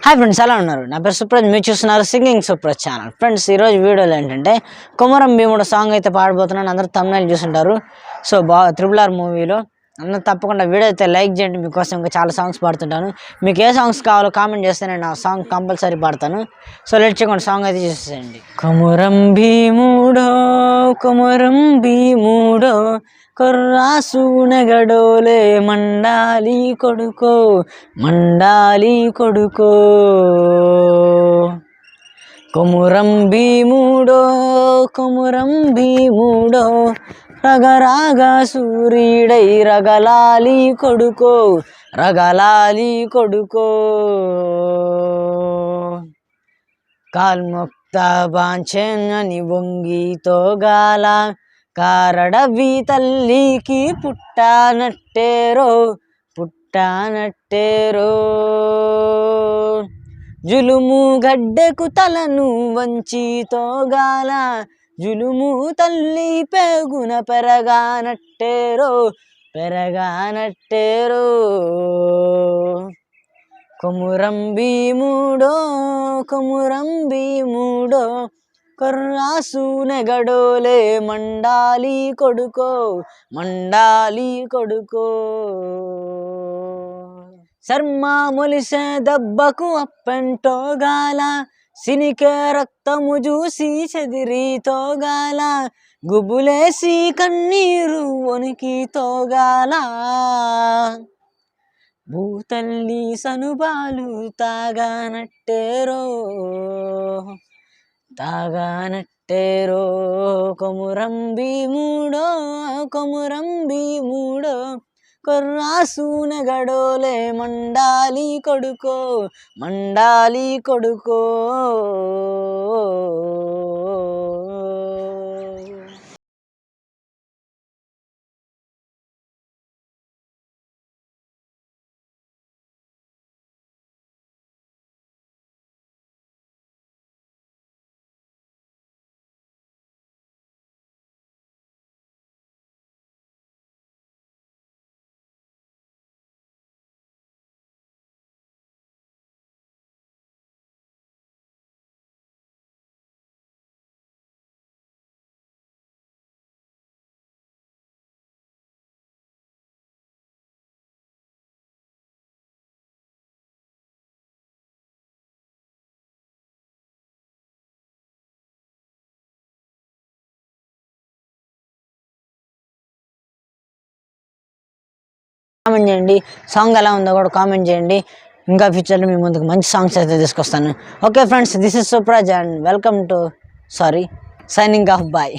Hi friends, ఎలా ఉన్నారు? నా పేరు సుప్రజ్, మీరు చూస్తున్నారు సింగింగ్ సుప్రజ్ ఛానల్. ఫ్రెండ్స్, ఈరోజు వీడియోలో ఏంటంటే కొమరం భీముడు సాంగ్ అయితే పాడబోతున్నాను. అందరూ థంబ్నెయిల్ చూసుంటారు. సో RRR మూవీలో అందరూ తప్పకుండా వీడియో అయితే లైక్ చేయండి. మీకోసం ఇంకా చాలా సాంగ్స్ పాడుతుంటాను. మీకు ఏ సాంగ్స్ కావాలో కామెంట్ చేస్తే నేను ఆ సాంగ్ కంపల్సరీ పాడతాను. సో లెట్ చెక్ సాంగ్ అయితే చూసేయండి. కొమరం భీముడో కొమరం భీముడో కొర్రాసు నెగడోలే మండాలి కొడుకో మండాలి కొడుకో కొమురం భీముడో కొమురం భీముడో రగరాగా సూర్యుడై రగలాలి కొడుకో రగలాలి కొడుకో కాల్ముక్త బాంఛని వంగితో గాల కారడవి తల్లికి పుట్టానట్టేరో పుట్టానట్టేరో జులుము గడ్డకు తలను వంచి తోగాల జులుము తల్లి పేగున పెరగానట్టేరో పెరగానట్టేరో కొమురం భీముడో కొమురం భీముడో కొర్రాసు నెగడోలే మండాలి కొడుకో మండాలి కొడుకో శర్మ మొలిసే దెబ్బకు అప్పెంటోగాల సినికే రక్తము చూసి చెదిరి తోగాల గుబులేసి కన్నీరు వణికి తోగాల భూతల్లి సనుబాలు తాగానట్టేరో తాగానట్టేరో కొమురం భీముడో కొమురం భీముడో కొర్రాసు నెగడోలే మండాలి కొడుకో మండాలి కొడుకో కామెంట్ చేయండి. సాంగ్ ఎలా ఉందో కూడా కామెంట్ చేయండి. ఇంకా ఫ్యూచర్లో మీ ముందుకు మంచి సాంగ్స్ అయితే తీసుకొస్తాను. Okay friends, this is Supraj and welcome to signing off bye.